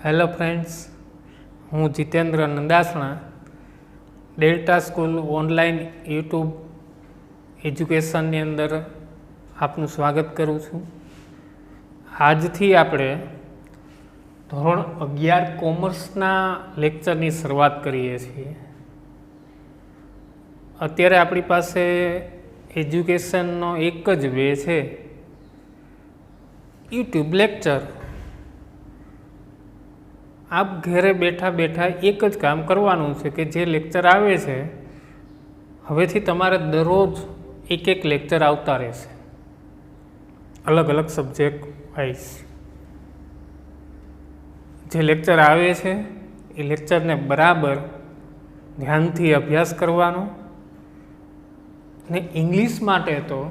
Hello friends, હું Jitendra Nandasana Delta school online YouTube એજ્યુકેશનની અંદર આપનું સ્વાગત કરું છું. આજથી આપણે ધોરણ 11 કોમર્સના લેક્ચરની શરૂઆત કરીએ છીએ. અત્યારે આપણી પાસે એજ્યુકેશનનો એક જ વે છે, યુટ્યુબ લેક્ચર. આપ ઘરે બેઠા બેઠા એક જ કામ કરવાનું છે કે જે લેક્ચર આવે છે હવેથી તમારે દરરોજ એક લેક્ચર આવતા રહેશે, અલગ અલગ સબ્જેક્ટ વાઇઝ. જે લેક્ચર આવે છે એ લેક્ચરને બરાબર ધ્યાનથી અભ્યાસ કરવાનો. ને ઇંગ્લિશ માટે તો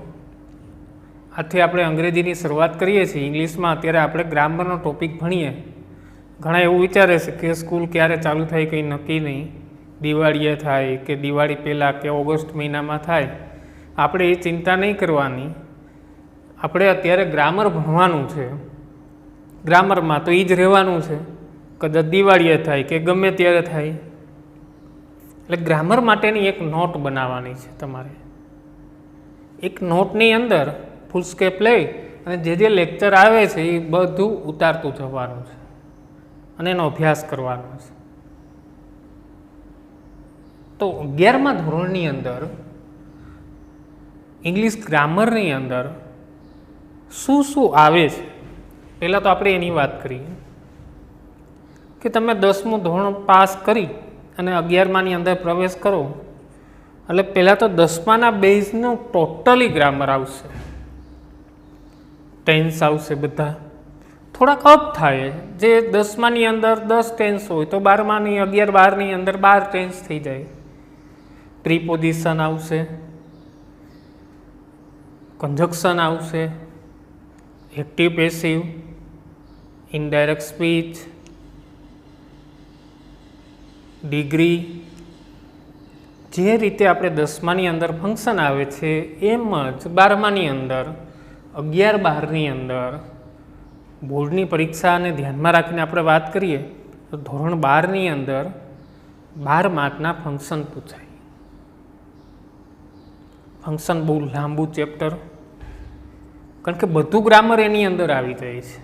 આથી આપણે અંગ્રેજીની શરૂઆત કરીએ છીએ. ઇંગ્લિશમાં અત્યારે આપણે ગ્રામરનો ટોપિક ભણીએ. ઘણા એવું વિચારે છે કે સ્કૂલ ક્યારે ચાલુ થાય કંઈ નક્કી નહીં, દિવાળીએ થાય કે દિવાળી પહેલાં કે ઓગસ્ટ મહિનામાં થાય. આપણે એ ચિંતા નહીં કરવાની. આપણે અત્યારે ગ્રામર ભણવાનું છે. ગ્રામરમાં તો એ જ રહેવાનું છે, કદાચ દિવાળીએ થાય કે ગમે ત્યારે થાય. એટલે ગ્રામર માટેની એક નોટ બનાવવાની છે તમારે. એક નોટની અંદર ફૂલ સ્કેપ લઈ અને જે લેક્ચર આવે છે એ બધું ઉતારતું જવાનું છે અને એનો અભ્યાસ કરવાનો છે. તો 11મા ધોરણની અંદર ઇંગ્લિશ ગ્રામરની અંદર શું શું આવે છે, પહેલાં તો આપણે એની વાત કરીએ કે તમે 10મું ધોરણ પાસ કરી અને 11માની અંદર પ્રવેશ કરો એટલે પહેલાં તો 10માના બેઝનું ટોટલી ગ્રામર આવશે. ટેન્સ આવશે, બધા થોડાક અપ થાય. જે 10માની અંદર 10 ટેન્સ હોય તો 12માની 11-12ની અંદર 12 ટેન્સ થઈ જાય. પ્રીપોઝિશન આવશે, કન્જક્શન આવશે, active passive, indirect speech, degree. જે રીતે આપણે 10માની અંદર ફંક્શન આવે છે એમ જ 12માની અંદર 11-12ની અંદર બોર્ડની પરીક્ષાને ધ્યાનમાં રાખીને આપણે વાત કરીએ તો ધોરણ 12ની અંદર 12 માર્કના ફંક્શન પૂછાય. ફંક્શન બહુ લાંબુ ચેપ્ટર, કારણ કે બધું ગ્રામર એની અંદર આવી જાય છે.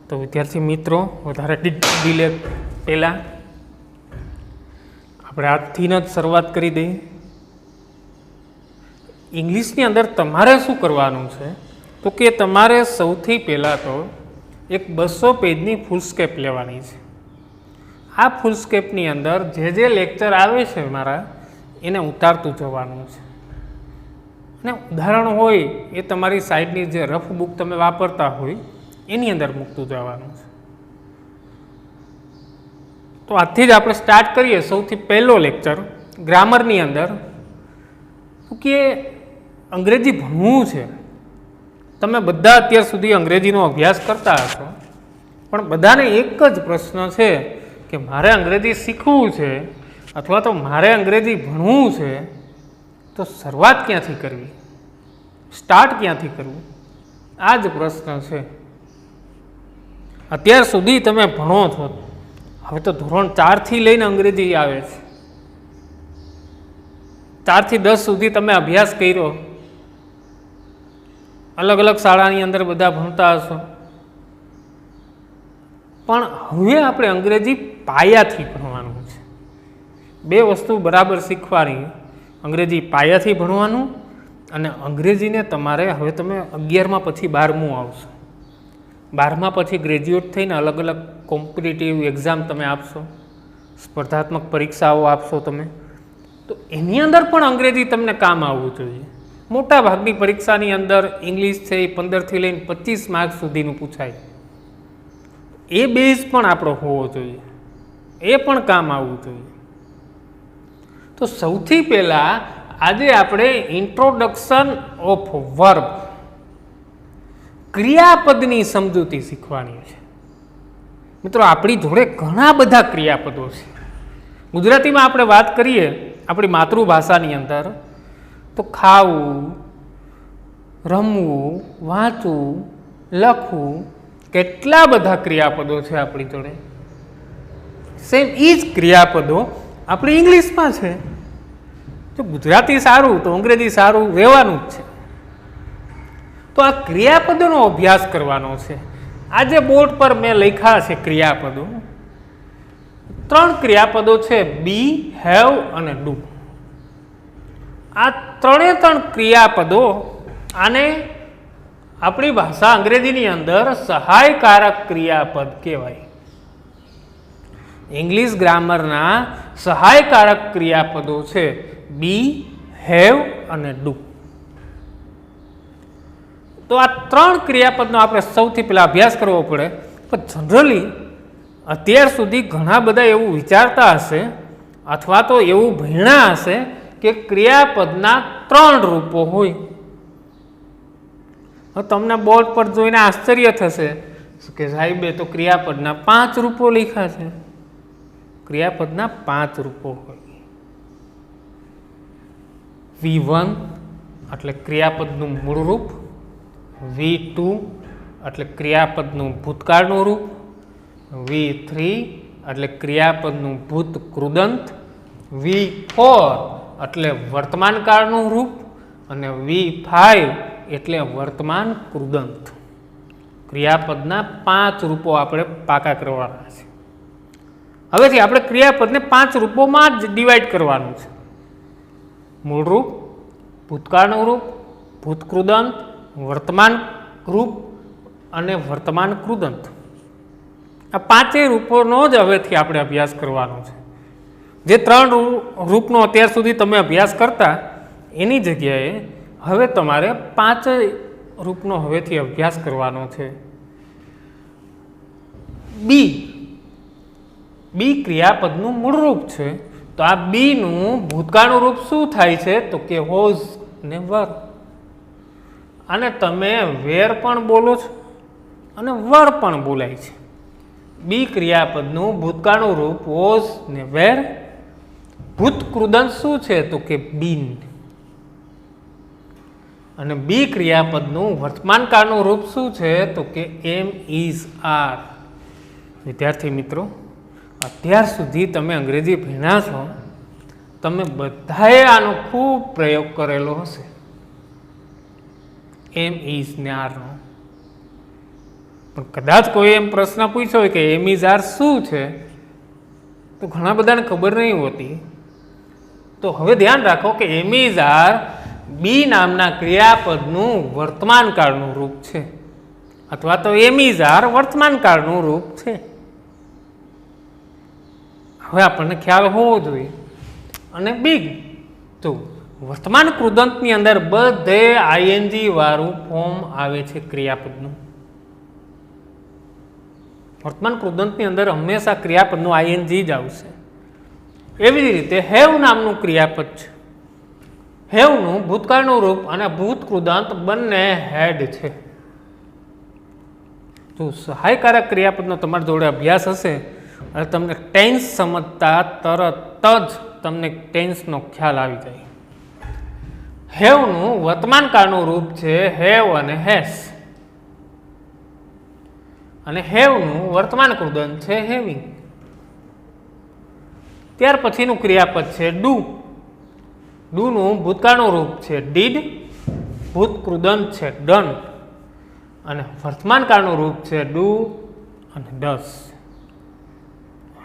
તો વિદ્યાર્થી મિત્રો, વધારે ડિલે પહેલાં આપણે આજથી જ શરૂઆત કરી દઈએ. ઇંગ્લિશની અંદર તમારે શું કરવાનું છે તો કે તમારે સૌથી પહેલાં તો એક 200 પેજની ફૂલ સ્કેપ લેવાની છે. આ ફૂલ સ્કેપની અંદર જે લેક્ચર આવે છે મારા એને ઉતારતું જવાનું છે. અને ઉદાહરણ હોય એ તમારી સાઈડની જે રફ બુક તમે વાપરતા હોય એની અંદર મૂકતું જવાનું છે. તો આજથી જ આપણે સ્ટાર્ટ કરીએ. સૌથી પહેલો લેક્ચર ગ્રામરની અંદર કે અંગ્રેજી ભણવું છે. તમે બધા અત્યાર સુધી અંગ્રેજીનો અભ્યાસ કરતા હશો, પણ બધાને એક જ પ્રશ્ન છે કે મારે અંગ્રેજી શીખવું છે અથવા તો મારે અંગ્રેજી ભણવું છે, તો શરૂઆત ક્યાંથી કરવી, સ્ટાર્ટ ક્યાંથી કરવું, આ જ પ્રશ્ન છે. અત્યાર સુધી તમે ભણો છો, હવે તો ધોરણ 4થી લઈને અંગ્રેજી આવે છે. 4 થી 10 સુધી તમે અભ્યાસ કર્યો, અલગ અલગ શાળાની અંદર બધા ભણતા હશો, પણ હવે આપણે અંગ્રેજી પાયાથી ભણવાનું છે. બે વસ્તુ બરાબર શીખવાની, અંગ્રેજી પાયાથી ભણવાનું અને અંગ્રેજીને તમારે હવે તમે 11મા પછી 12મું આવશો. 12મા પછી ગ્રેજ્યુએટ થઈને અલગ અલગ કોમ્પિટિટિવ એક્ઝામ તમે આપશો, સ્પર્ધાત્મક પરીક્ષાઓ આપશો તમે, તો એની અંદર પણ અંગ્રેજી તમને કામ આવવું જોઈએ. મોટા ભાગની પરીક્ષાની અંદર ઇંગ્લિશ છે એ 15થી લઈને 25 માર્ક સુધીનું પૂછાય. એ બેઝ પણ આપણો હોવો જોઈએ, એ પણ કામ આવવું જોઈએ. તો સૌથી પહેલાં આજે આપણે ઇન્ટ્રોડક્શન ઓફ વર્બ, ક્રિયાપદની સમજૂતી શીખવાની છે. મિત્રો, આપણી જોડે ઘણા બધા ક્રિયાપદો છે. ગુજરાતીમાં આપણે વાત કરીએ આપણી માતૃભાષાની અંદર તો ખાવું, રમવું, વાંચવું, લખવું, કેટલા બધા ક્રિયાપદો છે આપણી જોડે. સેમ એ જ ક્રિયાપદો આપણી ઇંગ્લિશમાં છે. જો ગુજરાતી સારું તો અંગ્રેજી સારું રહેવાનું જ છે. તો આ ક્રિયાપદોનો અભ્યાસ કરવાનો છે. આજે બોર્ડ પર મેં લખ્યા છે ક્રિયાપદો. 3 ક્રિયાપદો છે, બી, હેવ અને ડુ. આ 3 ક્રિયાપદો આને આપણી ભાષા અંગ્રેજીની અંદર સહાયકારક ક્રિયાપદ કહેવાય. ઇંગ્લિશ ગ્રામરના સહાયકારક ક્રિયાપદો છે બી, હેવ અને ડુ. તો આ 3 ક્રિયાપદનો આપણે સૌથી પહેલા અભ્યાસ કરવો પડે. પણ જનરલી અત્યાર સુધી ઘણા બધા એવું વિચારતા હશે અથવા તો એવું ભણ્યા હશે કે ક્રિયાપદના 3 રૂપો હોય. તમને બોર્ડ પર જોઈને આશ્ચર્ય થશે કે સાહેબે તો ક્રિયાપદના 5 રૂપો લખ્યા છે. ક્રિયાપદના 5 રૂપો હોય. V1 એટલે ક્રિયાપદનું મૂળ રૂપ, V2 એટલે ક્રિયાપદનું ભૂતકાળનું રૂપ, V3 એટલે ક્રિયાપદનું ભૂત કૃદંત, V4 એટલે વર્તમાનકાળનું રૂપ અને V5 એટલે વર્તમાન કૃદંત. ક્રિયાપદના 5 રૂપો આપણે પાકા કરવાના છે. હવેથી આપણે ક્રિયાપદને 5 રૂપોમાં જ ડિવાઈડ કરવાનું છે. મૂળ રૂપ, ભૂતકાળનું રૂપ, ભૂતકૃદંત, વર્તમાન રૂપ અને વર્તમાન કૃદંત. આ 5 રૂપોનો જ હવેથી આપણે અભ્યાસ કરવાનો છે. જે 3 રૂપનો અત્યાર સુધી તમે અભ્યાસ કરતા એની જગ્યાએ હવે તમારે 5 રૂપનો હવેથી અભ્યાસ કરવાનો છે. બી ક્રિયાપદનું મૂળ રૂપ છે. તો આ બીનું ભૂતકાળનું રૂપ શું થાય છે? તો કે વોઝ ને વર. અને તમે વેર પણ બોલો છો અને વર પણ બોલાય છે. બી ક્રિયાપદનું ભૂતકાળનું રૂપ વોઝ ને વેર. ભૂતકૃદંત શું છે? તો કે બીન. અને બી ક્રિયાપદનું વર્તમાનકાળનું રૂપ શું છે? તો કે એમ, ઇઝ, આર. વિદ્યાર્થી મિત્રો, અત્યાર સુધી તમે અંગ્રેજી ભણ્યા છો, તમે બધાએ આનો ખૂબ પ્રયોગ કરેલો હશે. એમ, ઇઝ ને આરનો. પણ કદાચ કોઈ એમ પ્રશ્ન પૂછ્યો હોય કે એમ, ઇઝ, આર શું છે, તો ઘણા બધાને ખબર નહીં હોતી. તો હવે ધ્યાન રાખો કે એમ, ઇઝ, આર બી નામના ક્રિયાપદનું વર્તમાનકાળનું રૂપ છે, અથવા તો એમ, ઇઝ, આર વર્તમાનકાળનું રૂપ છે. હવે આપણને ખ્યાલ હોવો જોઈએ. અને બિગ તો વર્તમાન કૃદંતની અંદર બધે આઈએનજી વાળું ફોર્મ આવે છે ક્રિયાપદનું. વર્તમાન કૃદંતની અંદર હંમેશા ક્રિયાપદનું આઈએનજી જ આવશે. એવી જ રીતે હેવ નામનું ક્રિયાપદ છે. હેવનું ભૂતકાળનું રૂપ અને ભૂત કૃદંત બંને હેડ છે. જો સહાયકારક ક્રિયાપદનો તમારી જોડે અભ્યાસ હશે અને તમને ટેન્સ સમજતા તરત જ તમને ટેન્સનો ખ્યાલ આવી જાય. હેવનું વર્તમાનકાળનું રૂપ છે હેવ અને હેસ. અને હેવનું વર્તમાન કૃદંત છે હેવિંગ. ત્યાર પછીનું ક્રિયાપદ છે ડુ. ડુનું ભૂતકાળનું રૂપ છે ડીડ, ભૂત કૃદંત છે ડન અને વર્તમાનકાળનું રૂપ છે ડુ અને ડસ.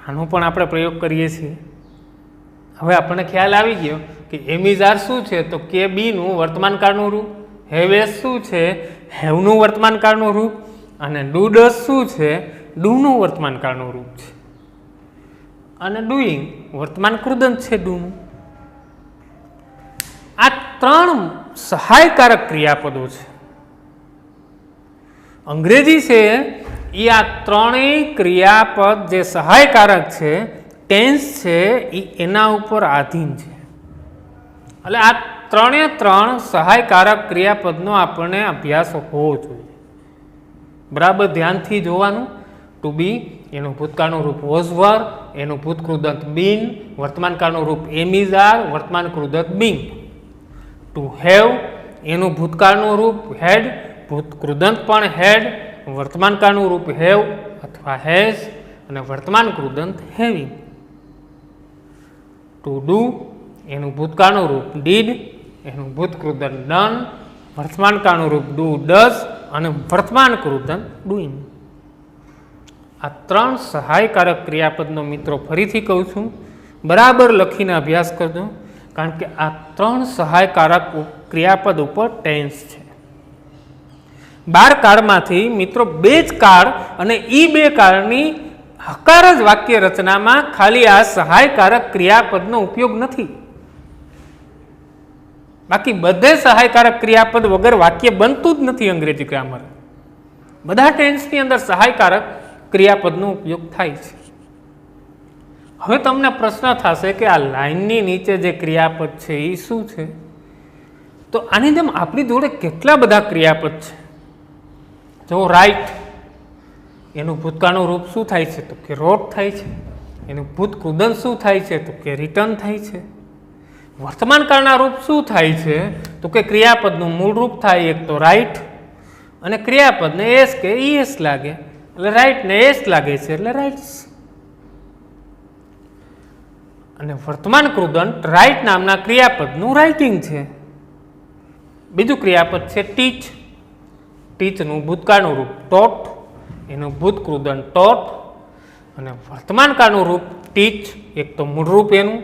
આનો પણ આપણે પ્રયોગ કરીએ છીએ. હવે આપણને ખ્યાલ આવી ગયો કે એમ, ઇઝ, આર શું છે? તો કે બીનું વર્તમાનકાળનું રૂપ. હેવ એસ શું છે? હેવનું વર્તમાનકાળનું રૂપ. અને ડુ ડસ શું છે? ડુનું વર્તમાનકાળનું રૂપ છે. અને ડુઈંગ વર્તમાન કૃદંત છે ડુનું. આ 3 સહાયકારક ક્રિયાપદો છે. અંગ્રેજી છે એ આ 3 ક્રિયાપદ જે સહાયકારક છે, ટેન્સ છે, એ એના ઉપર આધીન છે. એટલે આ 3 સહાયકારક ક્રિયાપદનો આપણને અભ્યાસ હોવો જોઈએ. બરાબર ધ્યાનથી જોવાનું. ટુ બી એનું ભૂતકાળનું રૂપ વોઝ, વર. એનું ભૂતકૃદંત બીન. વર્તમાનકાળનું રૂપ એમ, ઇઝ, આર. વર્તમાન કૃદંત બીંગ. ટુ હેવ એનું ભૂતકાળનું રૂપ હેડ. ભૂતકૃદંત પણ હેડ. વર્તમાન કાળનું રૂપ હેવ અથવા હેઝ અને વર્તમાન કૃદંત હેવિંગ. ટુ ડુ એનું ભૂતકાળનું રૂપ ડીડ, એનું ભૂતકૃદંત ડન, વર્તમાન કાળનું રૂપ ડુ ડઝ અને વર્તમાન કૃદંત ડુઈંગ. આ 3 સહાયકારક ક્રિયાપદનો મિત્રો ફરીથી કહું છું, બરાબર લખીને અભ્યાસ કરજો, કારણ કે આ 3 સહાયકારક ક્રિયાપદ ઉપર ટેન્સ છે. 12 કાળમાંથી મિત્રો 2 જ કાળ અને એ 2 કાળની હકાર જ વાક્ય રચનામાં ખાલી આ સહાયકારક ક્રિયાપદનો ઉપયોગ નથી. બાકી બધે સહાયકારક ક્રિયાપદ વગર વાક્ય બનતું જ નથી. અંગ્રેજી ગ્રામર બધા ટેન્સની અંદર સહાયકારક ક્રિયાપદનો ઉપયોગ થાય છે. હવે તમને પ્રશ્ન થશે કે આ લાઈનની નીચે જે ક્રિયાપદ છે એ શું છે? તો આની જેમ આપણી જોડે કેટલા બધા ક્રિયાપદ છે. જો રાઈટ એનું ભૂતકાળનું રૂપ શું થાય છે? તો કે રોટ થાય છે. એનું ભૂતકૃદંત શું થાય છે? તો કે રિટર્ન થાય છે. વર્તમાન કાળના રૂપ શું થાય છે? તો કે ક્રિયાપદનું મૂળ રૂપ થાય એક તો રાઈટ, અને ક્રિયાપદને એસ કે ઈએસ લાગે એટલે રાઈટ ને એસ લાગે છે એટલે રાઇટ્સ. અને વર્તમાન કૃદંત રાઈટ નામના ક્રિયાપદનું રાઇટિંગ છે. બીજું ક્રિયાપદ છે ટીચ. ટીચનું ભૂતકાળનું રૂપ ટોટ, એનું ભૂતકૃદંત ટોટ, અને વર્તમાન કાળનું રૂપ ટીચ એક તો મૂળ રૂપ એનું,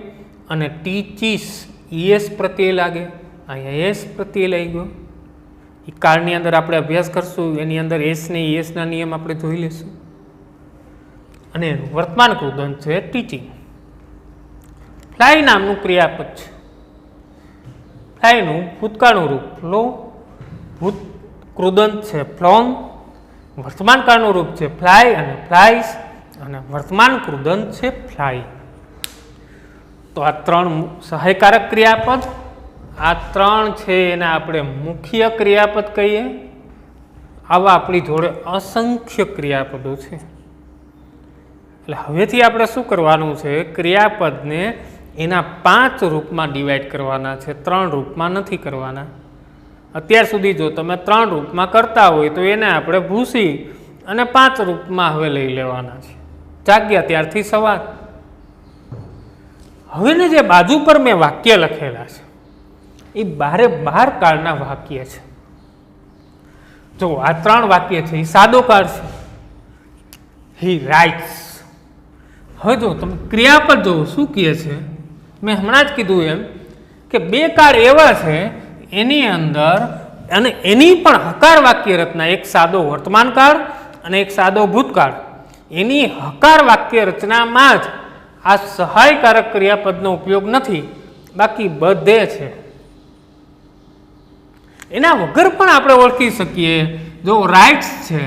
અને ટીચીસ ઈએસ પ્રત્યે લાગે, અહીંયા એસ પ્રત્યે લઈ ગયો. એ કાળની અંદર આપણે અભ્યાસ કરશું, એની અંદર એસ ને ઈએસના નિયમ આપણે જોઈ લઈશું. અને વર્તમાન કૃદંત છે ટીચિંગ. ફ્લાય નામનું ક્રિયાપદ છે. ફ્લાયનું ભૂતકાળનું રૂપ ફ્લો, ભૂતકૃદંત છે ફ્લોન, વર્તમાન કાળનું રૂપ છે ફ્લાય અને ફ્લાઇસ, અને વર્તમાન કૃદંત છે ફ્લાય. તો આ 3 સહાયકારક ક્રિયાપદ, આ 3 છે એને આપણે મુખ્ય ક્રિયાપદ કહીએ. આવા આપણી જોડે અસંખ્ય ક્રિયાપદો છે. એટલે હવેથી આપણે શું કરવાનું છે? ક્રિયાપદને એના 5 રૂપમાં ડિવાઈડ કરવાના છે, 3 રૂપમાં નથી કરવાના. અત્યાર સુધી જો તમે 3 રૂપમાં કરતા હોય તો એને આપણે ભૂસી અને 5 રૂપમાં હવે લઈ લેવાના છે. જાગ્યા ત્યારથી સવાર. હવેને જે બાજુ પર મેં વાક્ય લખેલા છે એ 12 કાળના વાક્ય છે. જો આ 3 વાક્ય છે એ સાદો કાળ છે. હી રાઇટ્સ. હવે જો તમે ક્રિયાપદ જો શું કહે છે, મેં હમણાં જ કીધું એમ કે 2 કાળ એવા છે એની અંદર, અને એની પણ હકાર વાક્ય રચના, એક સાદો વર્તમાન કાળ અને એક સાદો ભૂતકાળ. એની હકાર વાક્ય રચનામાં જ આ સહાયકારક ક્રિયાપદનો ઉપયોગ નથી, બાકી બધે છે. એના વગર પણ આપણે ઓળખી શકીએ. જો રાઇટ્સ છે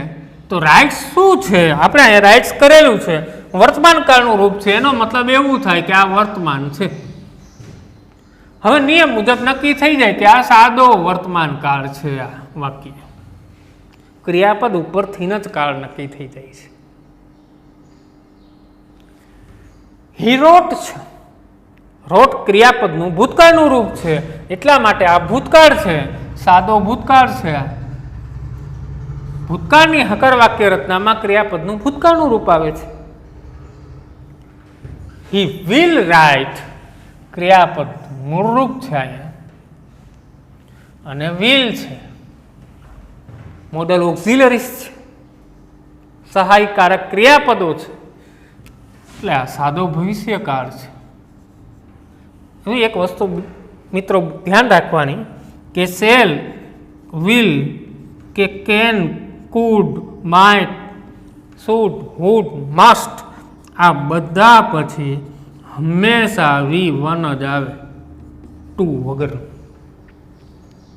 તો રાઇટ્સ શું છે? આપણે અહીંયા રાઇટ્સ કરેલું છે, વર્તમાન કાળનું રૂપ છે, એનો મતલબ એવું થાય કે આ વર્તમાન છે. હવે નિયમ મુજબ નક્કી થઈ જાય કે આ સાદો વર્તમાન કાળ છે. આ વાક્ય ક્રિયાપદ ઉપરથી જ કાળ નક્કી થઈ જાય છે. હી રોટ છે. રોટ ક્રિયાપદનું ભૂતકાળનું રૂપ છે, એટલા માટે આ ભૂતકાળ છે, સાદો ભૂતકાળ છે. ભૂતકાળની હકાર વાક્ય રચનામાં ક્રિયાપદનું ભૂતકાળનું રૂપ આવે છે. હી વિલ રાઇટ ક્રિયાપદ મૂળ રૂપ છે અહીંયા, અને વિલ છે મોડલ ઓક્ઝિલરીસ છે, સહાયકારક ક્રિયાપદો છે, એટલે આ સાદો ભવિષ્યકાળ છે. હવે એક વસ્તુ મિત્રો ધ્યાન રાખવાની કે શેલ, વિલ કે can, could, might, should, would, must આ બધા પછી હંમેશા V1 જ આવે, 2 વગર.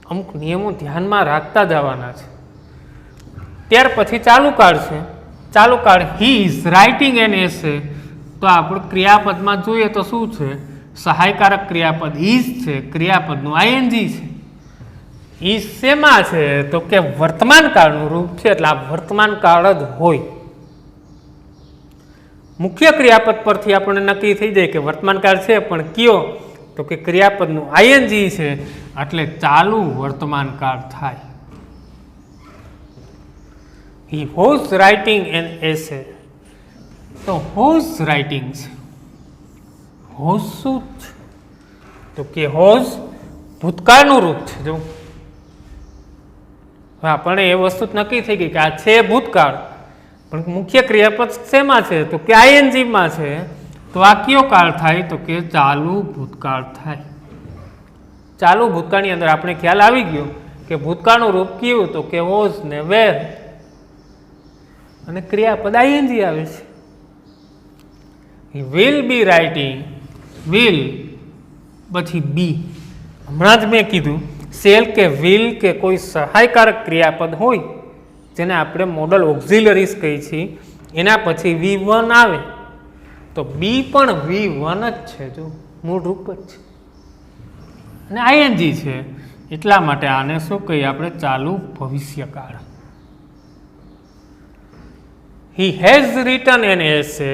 અમુક નિયમો ધ્યાનમાં રાખતા જવાના છે. ત્યાર પછી ચાલુ કાળ છે. ચાલુ કાળ he is writing an essay. તો આપણે ક્રિયાપદમાં જોઈએ તો શું છે? સહાયકારક ક્રિયાપદ ઇઝ છે, ક્રિયાપદનું આઈએનજી છે. ઇઝ શેમાં છે? તો કે વર્તમાન કાળનું રૂપ છે, એટલે આ વર્તમાન કાળ જ હોય. મુખ્ય ક્રિયાપદ પરથી આપણને નક્કી થઈ જાય કે વર્તમાન કાળ છે, પણ કયો? તો કે ક્રિયાપદનું આઈએનજી છે, એટલે ચાલુ વર્તમાન કાળ થાય. He was writing an essay. તો વોઝ રાઇટિંગ છે. વોઝ શું છે? તો કે વોઝ ભૂતકાળનું રૂપ છે. જો આપણને એ વસ્તુ નક્કી થઈ ગઈ કે આ છે ભૂતકાળ, પણ મુખ્ય ક્રિયાપદ શેમાં છે? તો કે આઈએનજીમાં છે. તો આ કયો કાળ થાય? તો કે ચાલુ ભૂતકાળ થાય. ચાલુ ભૂતકાળની અંદર આપણે ખ્યાલ આવી ગયો કે ભૂતકાળનું રૂપ કયું? તો કે વોઝ ને વેર, અને ક્રિયાપદ આઈએનજી આવે છે. વિલ બી રાઇટિંગ, વિલ પછી બી. હમણાં જ મેં કીધું સેલ કે વિલ કે કોઈ સહાયકારક ક્રિયાપદ હોય જેને આપણે મોડલ ઓક્ઝિલરીઝ કહીએ છીએ, એના પછી V1 આવે તો બી પણ V1 જ છે. જો મૂળ રૂપ જ છે અને આઈએનજી છે, એટલા માટે આને શું કહીએ આપણે? ચાલુ ભવિષ્યકાળ. He has written an essay.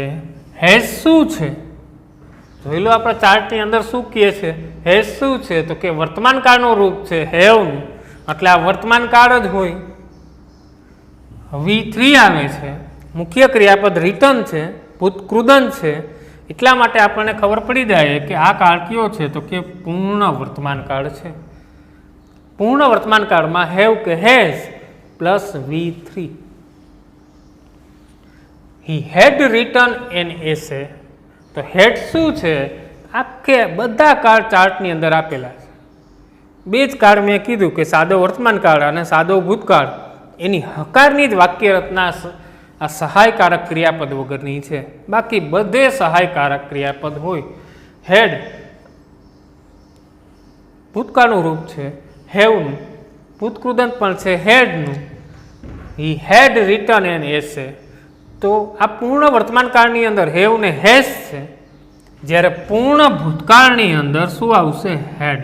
Has શું છે? જોઈ લો આપણા ચાર્ટની અંદર શું કહે છે? હેઝ શું છે? તો કે વર્તમાન કાળનું રૂપ છે હેવનું, એટલે આ વર્તમાન કાળ જ હોય. V3 આવે છે, મુખ્ય ક્રિયાપદ રિટર્ન છે, ભૂતકૃદન છે, એટલા માટે આપણને ખબર પડી જાય કે આ કાળ કયો છે? તો કે પૂર્ણ વર્તમાન કાળ છે. પૂર્ણ વર્તમાન કાળમાં હેવ કે has plus V3. He had written an essay. તો હેડ શું છે? આખે બધા કાળ ચાર્ટની અંદર આપેલા છે. બે જ કાળ મેં કીધું કે સાદો વર્તમાન કાળ અને સાદો ભૂતકાળ, એની હકારની જ વાક્ય રચના આ સહાયકારક ક્રિયાપદ વગરની છે. બાકી બધે સહાયકારક ક્રિયાપદ હોય. હેડ ભૂતકાળનું રૂપ છે હેવનું, ભૂતકૃદન પણ છે હેડનું. હી હેડ રિટન એન એસે. તો આ પૂર્ણ વર્તમાન કાળની અંદર હેવ ને હેઝ છે, જ્યારે પૂર્ણ ભૂતકાળની અંદર શું આવશે? હેડ,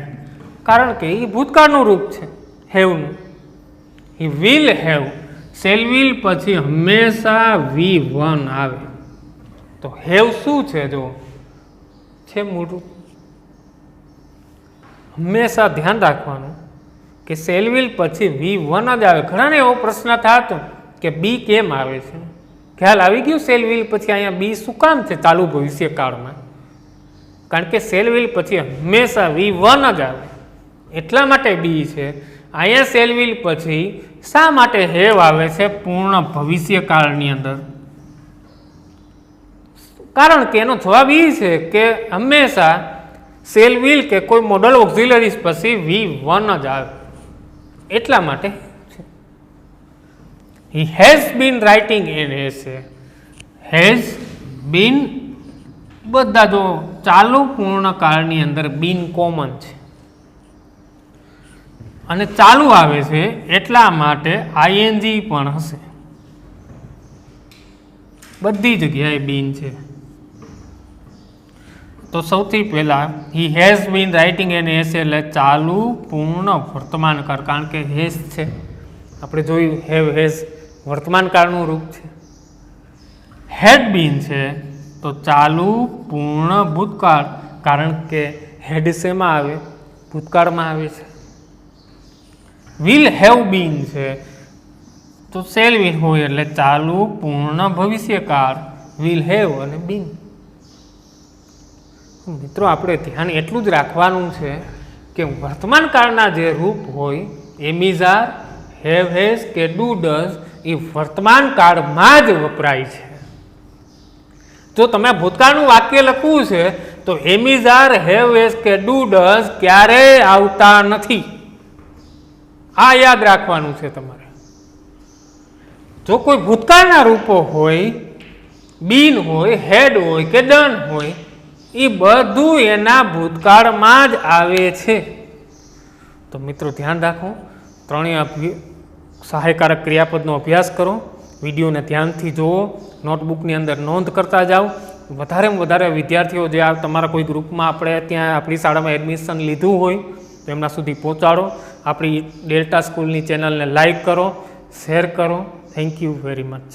કારણ કે એ ભૂતકાળનું રૂપ છે હેવનું. He will have, shall will પછી હંમેશા V1 આવે. તો હેવ શું છે? જો છે મૂળ રૂપ. હંમેશા ધ્યાન રાખવાનું કે શેલ વિલ પછી V1 જ આવે. ઘણાને એવો પ્રશ્ન થતો કે બી કેમ આવે છે? ખ્યાલ આવી ગયું સેલ વિલ પછી અહીંયા બી શું કામ છે ચાલુ ભવિષ્ય કાળમાં? કારણ કે સેલ વિલ પછી હંમેશા V1 જ આવે, એટલા માટે બી છે. અહીંયા સેલ વિલ પછી શા માટે હેવ આવે છે પૂર્ણ ભવિષ્ય કાળની અંદર? કારણ કે એનો જવાબ એ છે કે હંમેશા સેલ વિલ કે કોઈ મોડલ ઓક્ઝિલરીઝ પછી V1 જ આવે, એટલા માટે. He has been writing an essay. Has been બધા જો ચાલુ પૂર્ણ કાળની અંદર બિન કોમન છે અને ચાલુ આવે છે, એટલા માટે આઈએનજી પણ હશે. બધી જગ્યાએ બિન છે. તો સૌથી પહેલા he has been writing an essay એટલે ચાલુ પૂર્ણ વર્તમાન કાળ, કારણ કે હેઝ છે. આપણે જોયું હેવ હેઝ વર્તમાન કાળનું રૂપ છે. હેડ બીન છે તો ચાલુ પૂર્ણ ભૂતકાળ, કારણ કે હેડ શેમાં આવે? ભૂતકાળમાં આવે છે. વિલ હેવ બીન છે તો શેલ વિલ હોય એટલે ચાલુ પૂર્ણ ભવિષ્યકાળ, વિલ હેવ અને બીન. મિત્રો આપણે ધ્યાન એટલું જ રાખવાનું છે કે વર્તમાન કાળના જે રૂપ હોય એમિઝાર, હેવ હેઝ કે ડુ ડઝ એ વર્તમાન કાળમાં જ વપરાય છે. જો તમે ભૂતકાળનું વાક્ય લખવું છે તો એમિઝાર, હેવ હેઝ કે ડુ ડઝ ક્યારેય આવતા નથી. આ યાદ રાખવાનું છે તમારે. જો કોઈ ભૂતકાળના રૂપો હોય, બીન હોય, હેડ હોય કે ડન હોય, એ બધું એના ભૂતકાળમાં જ આવે છે. તો મિત્રો ધ્યાન રાખો, ત્રણેય સહાયકારક ક્રિયાપદનો અભ્યાસ કરો, વિડીયોને ધ્યાનથી જુઓ, નોટબુકની અંદર નોંધ કરતા જાઓ. વધારેમાં વધારે વિદ્યાર્થીઓ જે આ તમારા કોઈ ગ્રુપમાં આપણે ત્યાં આપણી શાળામાં એડમિશન લીધું હોય તો એમના સુધી પહોંચાડો. આપણી ડેલ્ટા સ્કૂલની ચેનલને લાઈક કરો, શેર કરો. Thank you very much.